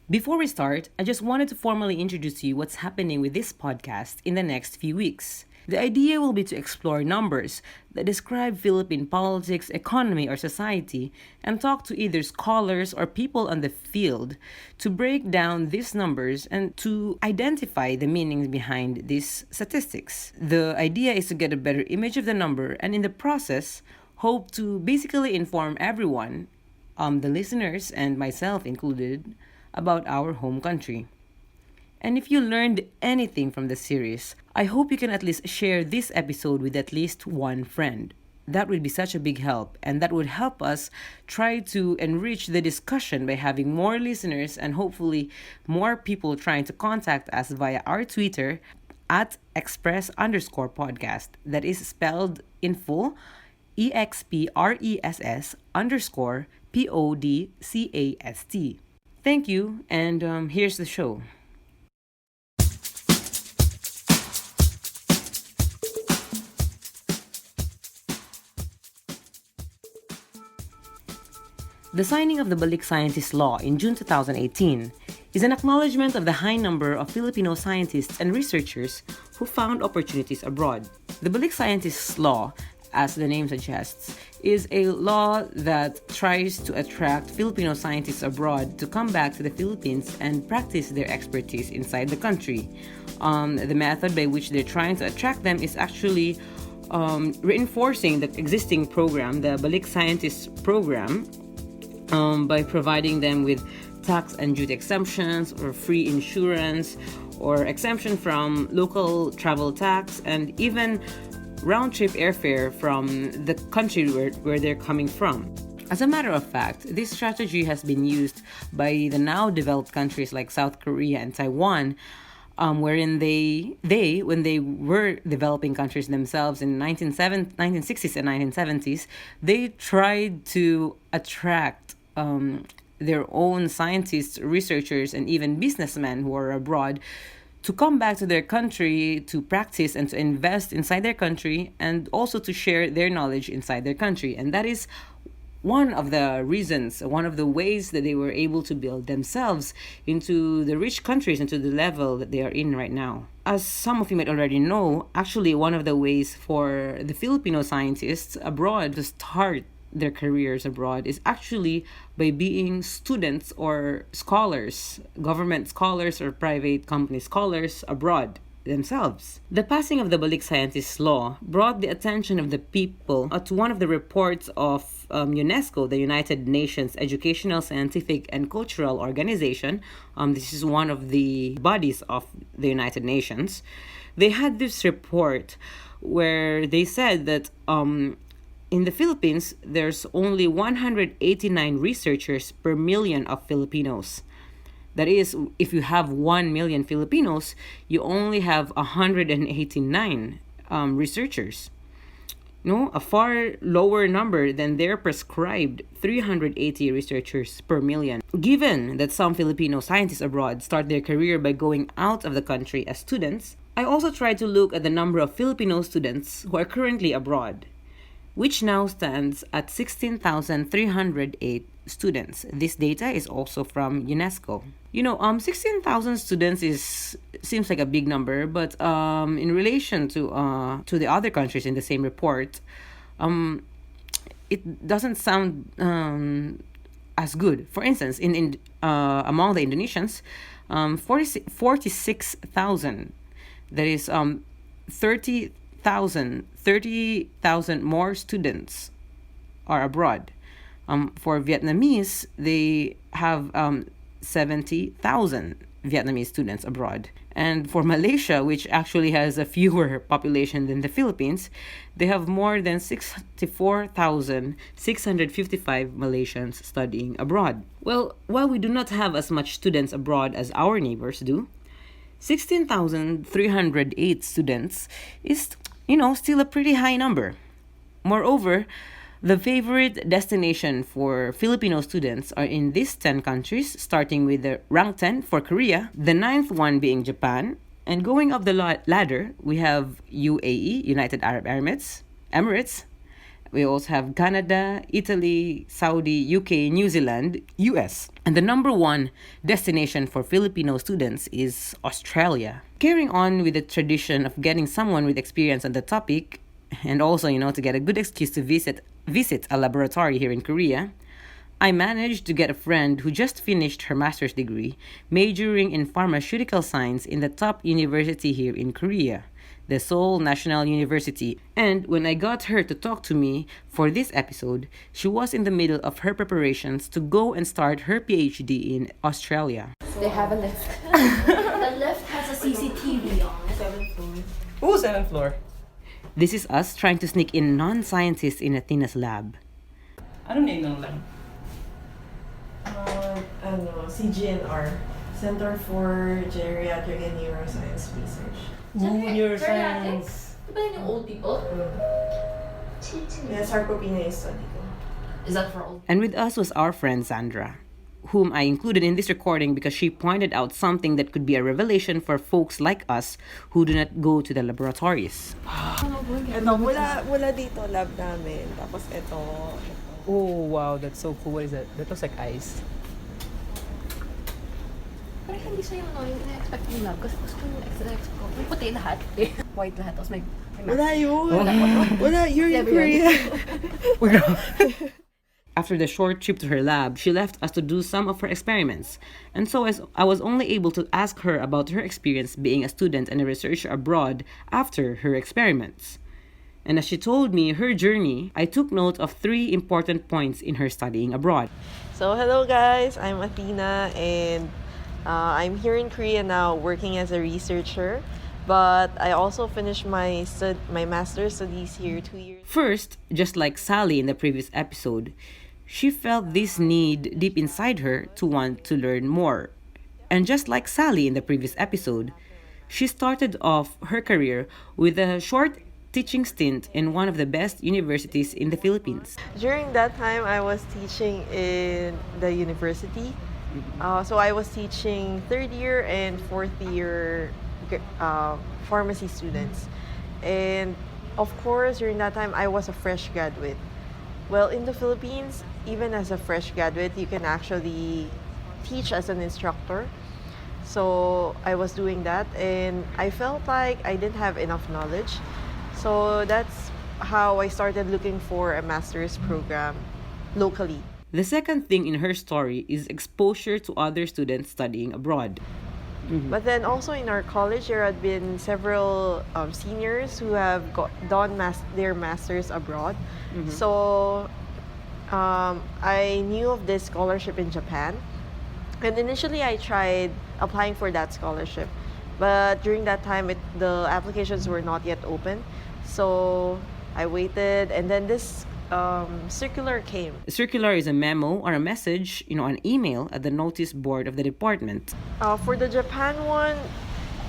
Before we start, I just wanted to formally introduce to you what's happening with this podcast in the next few weeks. The idea will be to explore numbers that describe Philippine politics, economy, or society, and talk to either scholars or people on the field to break down these numbers and to identify the meanings behind these statistics. The idea is to get a better image of the number and in the process, hope to basically inform everyone, the listeners and myself included, about our home country. And if you learned anything from the series, I hope you can at least share this episode with at least one friend. That would be such a big help, and that would help us try to enrich the discussion by having more listeners and hopefully more people trying to contact us via our Twitter at express underscore podcast. That is spelled in full EXPRESS underscore PODCAST. Thank you, and here's the show. The signing of the Balik Scientist Law in June 2018 is an acknowledgement of the high number of Filipino scientists and researchers who found opportunities abroad. The Balik Scientist Law, as the name suggests, is a law that tries to attract Filipino scientists abroad to come back to the Philippines and practice their expertise inside the country. The method by which they're trying to attract them is actually reinforcing the existing program, the Balik Scientist Program, by providing them with tax and duty exemptions or free insurance or exemption from local travel tax and even round-trip airfare from the country where they're coming from. As a matter of fact, this strategy has been used by the now developed countries like South Korea and Taiwan, wherein when they were developing countries themselves in 1960s and 1970s, they tried to attract their own scientists, researchers, and even businessmen who are abroad to come back to their country to practice and to invest inside their country and also to share their knowledge inside their country. And that is one of the reasons, one of the ways that they were able to build themselves into the rich countries, into the level that they are in right now. As some of you might already know, actually one of the ways for the Filipino scientists abroad to start their careers abroad is actually by being students or scholars, government scholars or private company scholars abroad themselves. The passing of the Balik Scientist Law brought the attention of the people to one of the reports of UNESCO, the United Nations Educational, Scientific, and Cultural Organization. This is one of the bodies of the United Nations. They had this report where they said that in the Philippines, there's only 189 researchers per million of Filipinos. That is, if you have 1 million Filipinos, you only have 189 researchers. No, a far lower number than their prescribed 380 researchers per million. Given that some Filipino scientists abroad start their career by going out of the country as students, I also tried to look at the number of Filipino students who are currently abroad, which now stands at 16,308 students. This data is also from UNESCO. 16,000 students seems like a big number, but in relation to the other countries in the same report, it doesn't sound as good. For instance, in among the Indonesians, 46,000. That is 30,000 more students are abroad. For Vietnamese, they have 70,000 Vietnamese students abroad. And for Malaysia, which actually has a fewer population than the Philippines, they have more than 64,655 Malaysians studying abroad. Well, while we do not have as much students abroad as our neighbors do, 16,308 students is, still a pretty high number. Moreover, the favorite destination for Filipino students are in these 10 countries, starting with the rank 10 for Korea, the ninth one being Japan, and going up the ladder, we have UAE, United Arab Emirates, We also have Canada, Italy, Saudi, UK, New Zealand, US. And the number one destination for Filipino students is Australia. Carrying on with the tradition of getting someone with experience on the topic, and also, to get a good excuse to visit a laboratory here in Korea, I managed to get a friend who just finished her master's degree, majoring in pharmaceutical science in the top university here in Korea, the Seoul National University. And when I got her to talk to me for this episode, she was in the middle of her preparations to go and start her PhD in Australia. They have a lift. The lift has a CCTV on it. 7th floor. Oh, 7th floor. This is us trying to sneak in non-scientists in Athena's lab. Ano name ng lab? CGNR, Center for Geriatric and Neuroscience Research. Neuroscience. Diba yun yung old people? Yeah, sarcopenia is study ko. Is that for old? And with us was our friend Sandra, whom I included in this recording because she pointed out something that could be a revelation for folks like us who do not go to the laboratories. Ito, mula dito lab namin. Tapos ito. Oh wow, that's so cool. What is that? That looks like ice. Parang hindi siya yung ina-expect yung lab. Kasi gusto ko yung expect ko. May puti lahat. White lahat. Tapos may Wala yun. Wala, you're in Korea. After the short trip to her lab, she left us to do some of her experiments. And so as I was only able to ask her about her experience being a student and a researcher abroad after her experiments. And as she told me her journey, I took note of 3 important points in her studying abroad. So, hello guys, I'm Athena and I'm here in Korea now working as a researcher. But I also finished my master's studies here 2 years. First, just like Sally in the previous episode, she felt this need deep inside her to want to learn more. And just like Sally in the previous episode, she started off her career with a short teaching stint in one of the best universities in the Philippines. During that time, I was teaching in the university. So I was teaching 3rd year and 4th year pharmacy students. And of course, during that time, I was a fresh graduate. Well, in the Philippines, even as a fresh graduate, you can actually teach as an instructor. So I was doing that, and I felt like I didn't have enough knowledge. So that's how I started looking for a master's program locally. The second thing in her story is exposure to other students studying abroad. But then also in our college, there had been several seniors who have done their masters abroad. So I knew of this scholarship in Japan. And initially, I tried applying for that scholarship. But during that time, the applications were not yet open. So I waited, and then this circular came. A circular is a memo or a message, an email at the notice board of the department. For the Japan one,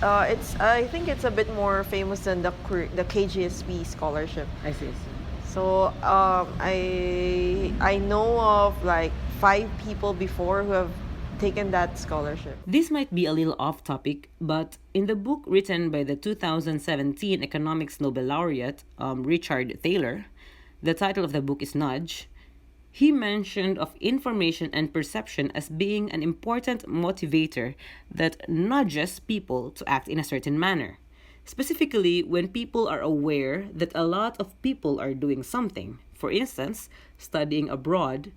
I think it's a bit more famous than the KGSP scholarship. I see. So I know of like 5 people before who have taken that scholarship. This might be a little off topic, but in the book written by the 2017 Economics Nobel laureate Richard Thaler, the title of the book is Nudge, he mentioned of information and perception as being an important motivator that nudges people to act in a certain manner. Specifically, when people are aware that a lot of people are doing something, for instance, studying abroad,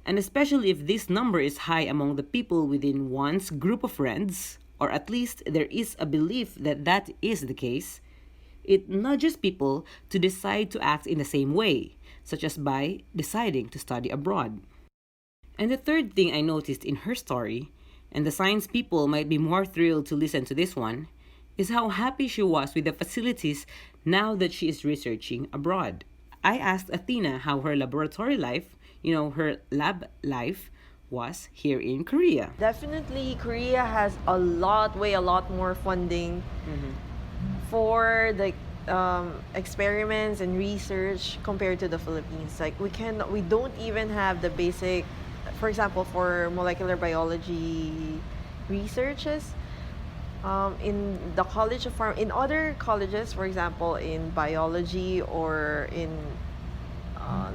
and especially if this number is high among the people within one's group of friends, or at least there is a belief that that is the case, it nudges people to decide to act in the same way, such as by deciding to study abroad. And the third thing I noticed in her story, and the science people might be more thrilled to listen to this one, is how happy she was with the facilities now that she is researching abroad. I asked Athena how her laboratory life, her lab life, was here in Korea. Definitely, Korea has a lot more funding for the experiments and research compared to the Philippines. Like we don't even have the basic, for example, for molecular biology researches. In the College of in other colleges, for example, in biology or in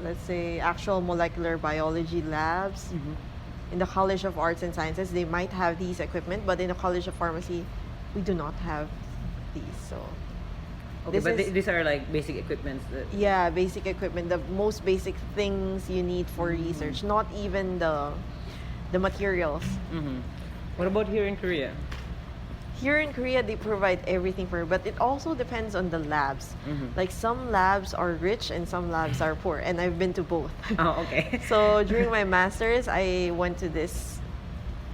let's say, actual molecular biology labs. In the College of Arts and Sciences, they might have these equipment, but in the College of Pharmacy, we do not have these. So, Okay, this but is- these are like basic equipments that. yeah, basic equipment, the most basic things you need for research, not even the materials. What about here in Korea? Here in Korea, they provide everything for, but it also depends on the labs. Like some labs are rich and some labs are poor, and I've been to both. Oh, okay. So during my masters, I went to this.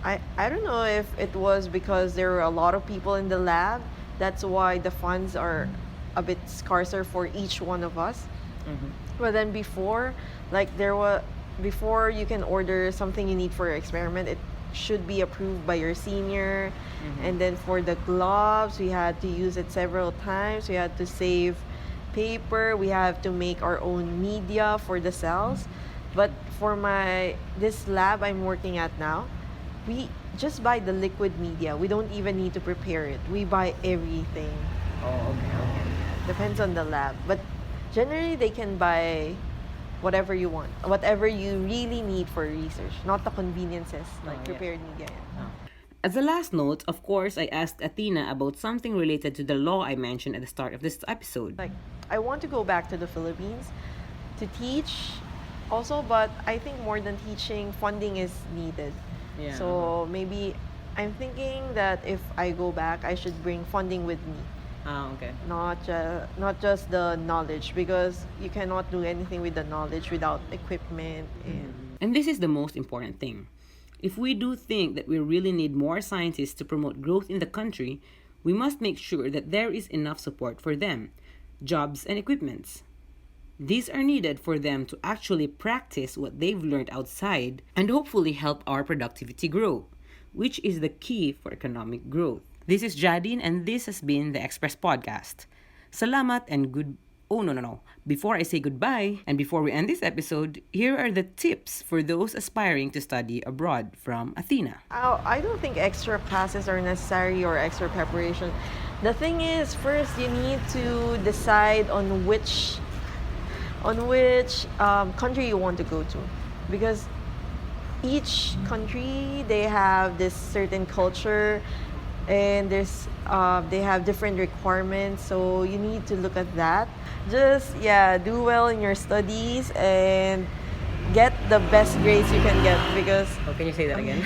I don't know if it was because there were a lot of people in the lab. That's why the funds are a bit scarcer for each one of us. But then before, before you can order something you need for your experiment, it should be approved by your senior. And then for the gloves, we had to use it several times. We had to save paper. We have to make our own media for the cells. But for this lab I'm working at now, we just buy the liquid media. We don't even need to prepare it. We buy everything. Oh, okay. Depends on the lab. But generally, they can buy whatever you want, whatever you really need for research, not the conveniences like yeah. prepared media. As a last note, of course, I asked Athena about something related to the law I mentioned at the start of this episode. Like, I want to go back to the Philippines to teach also, but I think more than teaching, funding is needed. Yeah, So maybe I'm thinking that if I go back, I should bring funding with me. Okay. Not just the knowledge, because you cannot do anything with the knowledge without equipment. And this is the most important thing. If we do think that we really need more scientists to promote growth in the country, we must make sure that there is enough support for them, jobs and equipments. These are needed for them to actually practice what they've learned outside and hopefully help our productivity grow, which is the key for economic growth. This is Jadine, and this has been the Express Podcast. Salamat and good... Oh, no. Before I say goodbye, and before we end this episode, here are the tips for those aspiring to study abroad from Athena. I don't think extra classes are necessary or extra preparation. The thing is, first you need to decide on which country you want to go to, because each country, they have this certain culture, and they have different requirements, so you need to look at that. Just do well in your studies and get the best grades you can get, because Oh, can you say that again?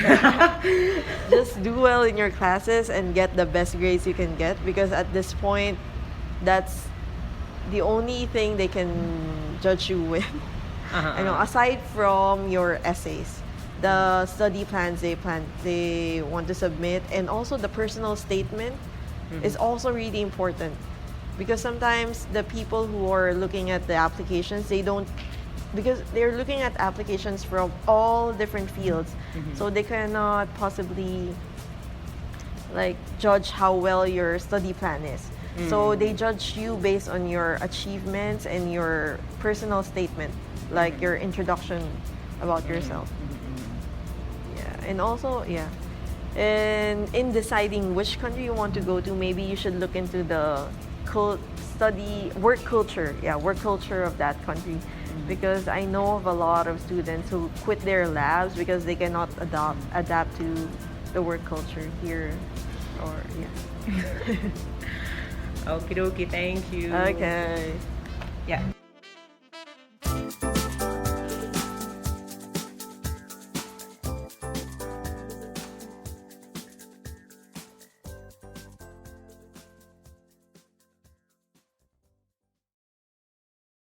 just do well in your classes and get the best grades you can get, because at this point, that's the only thing they can judge you with. I know, aside from your essays, the study plans they want to submit, and also the personal statement is also really important, because sometimes the people who are looking at the applications, because they're looking at applications from all different fields, so they cannot possibly judge how well your study plan is. So they judge you based on your achievements and your personal statement, like your introduction about yourself. And also, and in deciding which country you want to go to, maybe you should look into the work culture of that country, because I know of a lot of students who quit their labs because they cannot adapt to the work culture here, or Okie dokie, thank you. Okay. Yeah.